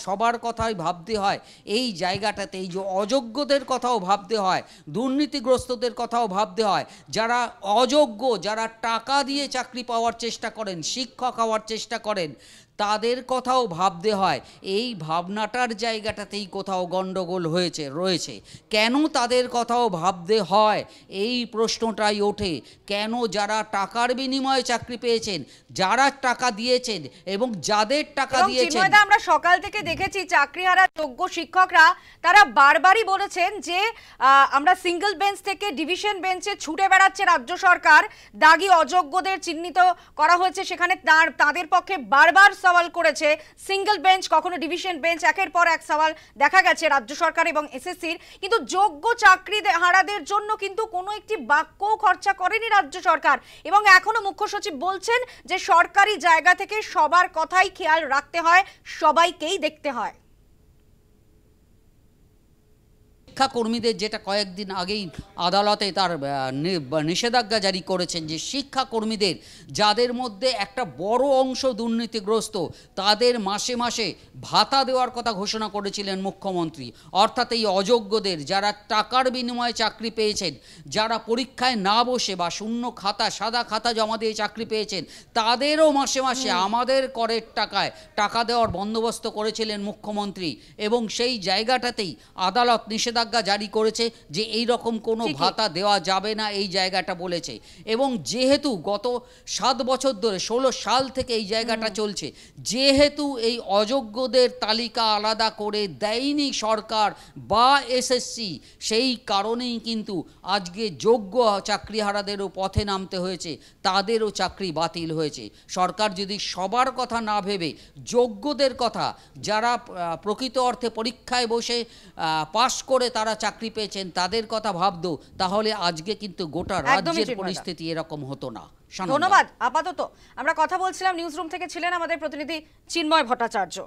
সবার কথাই ভাবতে হয়। এই জায়গাটাতে এই যে অযোগ্যদের কথাও ভাবতে হয়, দুর্নীতিগ্রস্তদের কথাও ভাবতে হয়, যারা অযোগ্য, যারা টাকা দিয়ে চাকরি পাওয়ার চেষ্টা করেন, শিক্ষক হওয়ার চেষ্টা করেন, তাদের কথাও ভাবতে হয়। এই ভাবনাটার জায়গাটাতেই কোথাও গণ্ডগোল রয়েছে। কেন তাদের কথাও ভাবতে হয় এই প্রশ্নটাই ওঠে। কেন যারা টাকার বিনিময়ে চাকরি পেয়েছেন, যারা টাকা দিয়েছেন এবং যাদের টাকা দিয়েছেন, আমরা সকাল থেকে দেখেছি চাকরিহারা যোগ্য শিক্ষকরা তারা বারবারই বলেছেন যে আমরা সিঙ্গেল বেঞ্চ থেকে ডিভিশন বেঞ্চে ছুটে বেড়াচ্ছে রাজ্য সরকার, দাগি অযোগ্যদের চিহ্নিত করা হয়েছে, সেখানে তাদের পক্ষে বারবার সওয়াল করেছে সিঙ্গেল বেঞ্চ, কখনো ডিভিশন বেঞ্চ, একের পর এক সওয়াল দেখা গেছে রাজ্য সরকার এবং এসএসসির, কিন্তু যোগ্য চাকরিহারাদের জন্য কিন্তু কোনো একটি বাক্যও খরচা করেনি রাজ্য সরকার। এবং এখনো মুখ্য সচিব বলছেন যে সরকারি জায়গা থেকে সবার কথাই খেয়াল রাখতে হয়, সবাইকেই দেখতে হয়। শিক্ষাকর্মীদের, যেটা কয়েকদিন আগেই আদালতে তার নিষেধাজ্ঞা জারি করেছেন, যে শিক্ষাকর্মীদের যাদের মধ্যে একটা বড় অংশ দুর্নীতিগ্রস্ত, তাদের মাসে মাসে ভাতা দেওয়ার কথা ঘোষণা করেছিলেন মুখ্যমন্ত্রী, অর্থাৎ এই অযোগ্যদের, যারা টাকার বিনিময়ে চাকরি পেয়েছেন, যারা পরীক্ষায় না বসে বা শূন্য খাতা, সাদা খাতা জমা দিয়ে চাকরি পেয়েছেন, তাদেরও মাসে মাসে আমাদের করের টাকায় টাকা দেওয়ার বন্দোবস্ত করেছিলেন মুখ্যমন্ত্রী। এবং সেই জায়গাটাতেই আদালত নিষেধাজ্ঞা জারি করেছে যে এই রকম কোনো ভাতা দেওয়া যাবে না, এই জায়গাটা বলেছে। এবং যেহেতু গত 7 বছর ধরে 16 সাল থেকে এই জায়গাটা চলছে, যেহেতু এই অযোগ্যদের তালিকা আলাদা করে দেয়নি সরকার বা এসএসসি, সেই কারণেই কিন্তু আজকে যোগ্য চাকরিহারাদেরও পথে নামতে হয়েছে, তাদেরও চাকরি বাতিল হয়েছে। সরকার যদি সবার কথা না ভেবে যোগ্যদের কথা, যারা প্রকৃত অর্থে পরীক্ষায় বসে পাশ করে তারা চাকরি পেয়েছেন, তাদের কথা ভাবতো, তাহলে আজকে কিন্তু গোটা রাজ্যের পরিস্থিতি এরকম হতো না। ধন্যবাদ। আপাতত আমরা কথা বলছিলাম, নিউজরুম থেকে ছিলেন আমাদের প্রতিনিধি চিন্ময় ভট্টাচার্য।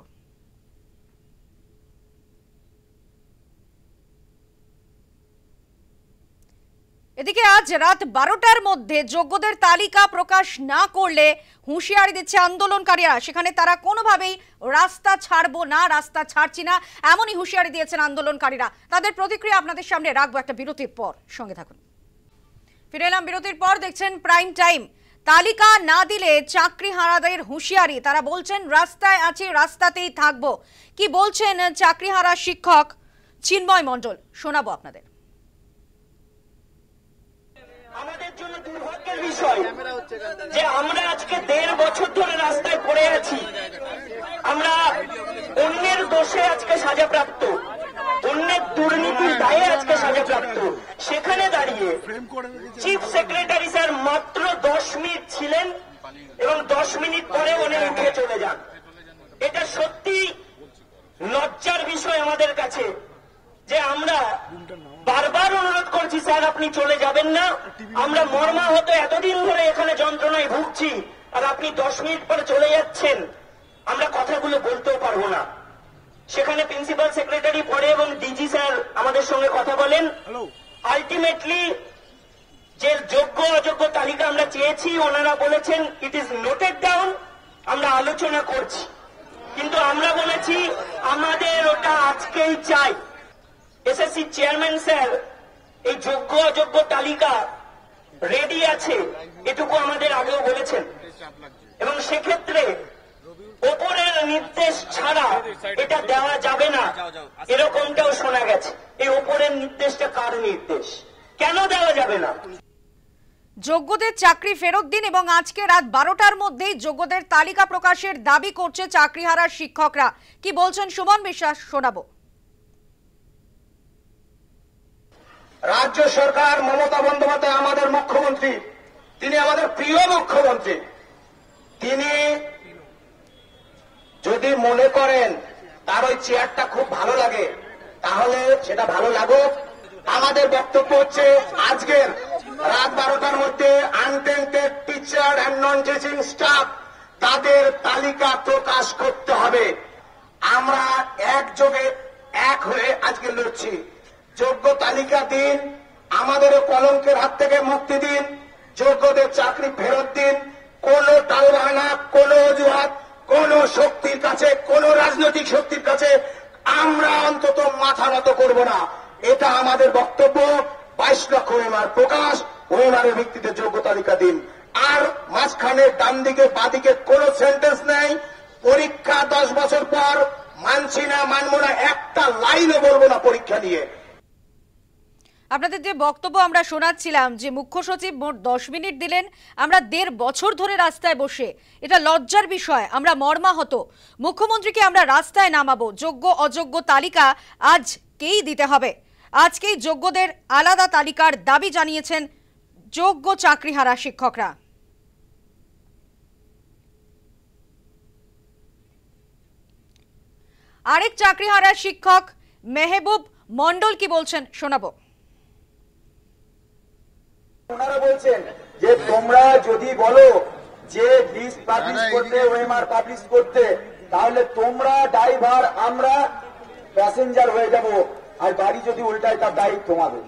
এদিকে আজ রাত 12টার মধ্যে যোগ্যদের তালিকা প্রকাশ না করলে হুঁশিয়ারি দিচ্ছে আন্দোলনকারীরা। সেখানে তারা কোনোভাবেই রাস্তা ছাড়বো না, রাস্তা ছাড়ছি না, এমনই হুঁশিয়ারি দিয়েছেন আন্দোলনকারীরা। তাদের প্রতিক্রিয়া আপনাদের সামনে রাখবো একটা বিরতির পর, সঙ্গে থাকুন। ফিরে এলাম বিরতির পর, দেখছেন প্রাইম টাইম। তালিকা না দিলে চাকরি হারাদের হুঁশিয়ারি, তারা বলছেন রাস্তায় আছি, রাস্তাতেই থাকবো। কি বলছেন চাকরি হারা শিক্ষক চিন্ময় মণ্ডল, শোনাবো আপনাদের। আমাদের জন্য দুর্ভাগ্যের বিষয় যে আমরা আজকে 1.5 বছর ধরে রাস্তায় পড়ে আছি। আমরা অন্যের দোষে আজকে সাজাপ্রাপ্ত, অন্যের দুর্নীতির দায়ে আজকে সাজাপ্রাপ্ত। সেখানে দাঁড়িয়ে চিফ সেক্রেটারি স্যার মাত্র 10 মিনিট ছিলেন এবং 10 মিনিট পরে উনি উঠে চলে যান। এটা সত্যি লজ্জার বিষয় আমাদের কাছে যে আমরা বারবার অনুরোধ করছি, স্যার আপনি চলে যাবেন না, আমরা মর্মাহত এতদিন ধরে এখানে যন্ত্রণায় ভুগছি, আর আপনি 10 মিনিট পরে চলে যাচ্ছেন, আমরা কথাগুলো বলতেও পারবো না। সেখানে প্রিন্সিপাল সেক্রেটারি পড়ে এবং ডিজি স্যার আমাদের সঙ্গে কথা বলেন। আলটিমেটলি যে যোগ্য অযোগ্য তালিকা আমরা চেয়েছি, ওনারা বলেছেন ইট ইজ নোটেড ডাউন, আমরা আলোচনা করছি। কিন্তু আমরা বলেছি আমাদের ওটা আজকেই চাই। এসএসসি চেয়ারম্যান স্যার এই যোগ্য অযোগ্য তালিকা রেডি আছে, এটুকু আমাদের আগেও বলেছেন। এবং সেক্ষেত্রে ওপরের নির্দেশ ছাড়া এটা দেওয়া যাবে না, এরকমটাও শোনা গেছে। এই ওপরের নির্দেশটা কার নির্দেশ, কেন দেওয়া যাবে না? যোগ্যদের চাকরি ফেরত দিন এবং আজকে রাত 12টার মধ্যেই যোগ্যদের তালিকা প্রকাশের দাবি করছে চাকরিহারা শিক্ষকরা। কি বলছেন সুমন বিশ্বাস, শোনাবো। রাজ্য সরকার, মমতা বন্দ্যোপাধ্যায় আমাদের মুখ্যমন্ত্রী, তিনি আমাদের প্রিয় মুখ্যমন্ত্রী। তিনি যদি মনে করেন তার ওই চেয়ারটা খুব ভালো লাগে, তাহলে সেটা ভালো লাগুক। আমাদের বক্তব্য হচ্ছে আজকের রাত 12টার মধ্যে untainted teacher and non teaching staff তাদের তালিকা প্রকাশ করতে হবে। আমরা একযোগে এক হয়ে আজকে লড়ছি। যোগ্য তালিকা দিন, আমাদেরও কলঙ্কের হাত থেকে মুক্তি দিন, যোগ্যদের চাকরি ফেরত দিন। কোন টালবাহানা, কোন অজুহাত, কোন শক্তির কাছে, কোন রাজনৈতিক শক্তির কাছে আমরা অন্তত মাথা নত করব না। এটা আমাদের বক্তব্য। 22 লক্ষ ওএমআর প্রকাশ, ওএমআরের ভিত্তিতে যোগ্য তালিকা দিন। আর মাঝখানে ডান দিকে বাদিকে কোন সেন্টেন্স নেই। পরীক্ষা 10 বছর পর মানছি না, মানব না, একটা লাইনও বলবো না পরীক্ষা নিয়ে। আপনাদের যে বক্তব্য আমরা শোনাচ্ছিলাম যে মুখ্য সচিব মোট 10 মিনিট দিলেন, আমরা 1.5 বছর ধরে রাস্তায় বসে, এটা লজ্জার বিষয়, আমরা মর্মাহত। মুখ্যমন্ত্রীকে আমরা রাস্তায় নামাবো, যোগ্য অযোগ্য তালিকা আজকেই দিতে হবে। আজকেই যোগ্যদের আলাদা তালিকার দাবি জানিয়েছেন যোগ্য চাকরিহারা শিক্ষকরা। আরেক চাকরিহারা শিক্ষক মেহবুব মণ্ডল কি বলছেন, শোনাবো। ওনারা বলছেন যে তোমরা যদি বলো যে লিস্ট পাবলিশ করতে, ওএমআর পাবলিশ করতে, তাহলে তোমরা ড্রাইভার, আমরা প্যাসেঞ্জার হয়ে যাব, আর গাড়ি যদি উল্টায় তার দায়ী তোমাদের।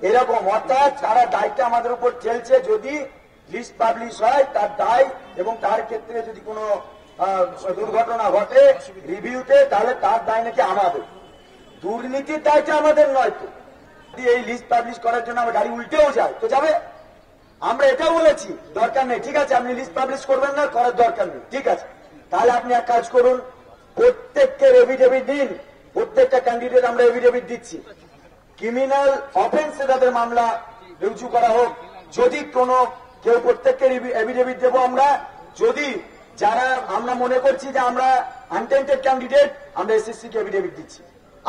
এরকম অর্থাৎ সারা দায়টা আমাদের উপর ঠেলছে। যদি লিস্ট পাবলিশ হয় তার দায়, এবং তার ক্ষেত্রে যদি কোনো দুর্ঘটনা ঘটে রিভিউতে, তাহলে তার দায় নাকি আমাদের। দুর্নীতির দায়টা আমাদের নয়। তো এই লিস্ট পাবলিশ করার জন্য আমার গাড়ি উল্টেও যায় তো যাবে। আমরা এটাও বলেছি দরকার নেই, ঠিক আছে, আপনি লিস্ট পাবলিশ করবেন না, করার দরকার নেই, ঠিক আছে। তাহলে আপনি এক কাজ করুন, প্রত্যেককে এফিডেভিট দিন। প্রত্যেকটা ক্যান্ডিডেট আমরা এফিডেভিট দিচ্ছি। ক্রিমিনাল অফেন্সে তাদের মামলা রুজু করা হোক। যদি কোনো কেউ, প্রত্যেককে এফিডেভিট দেবো আমরা। যদি যারা আমরা মনে করছি যে আমরা আনটেন্টেড ক্যান্ডিডেট, আমরা এসএসসি কে এফিডেভিট দিচ্ছি।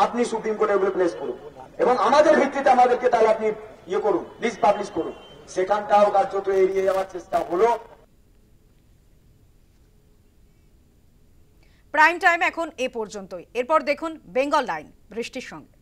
আপনি সুপ্রিম কোর্টে ওগুলো প্লেস করুন এবং আমাদের ভিত্তিতে আমাদেরকে তাহলে আপনি ইয়ে করুন, লিস্ট পাবলিশ করুন। সেখানটাও কার্যত এড়িয়ে যাওয়ার চেষ্টা হলো। প্রাইম টাইম এখন এ পর্যন্তই। এরপর দেখুন বেঙ্গল লাইন বৃষ্টির সঙ্গে।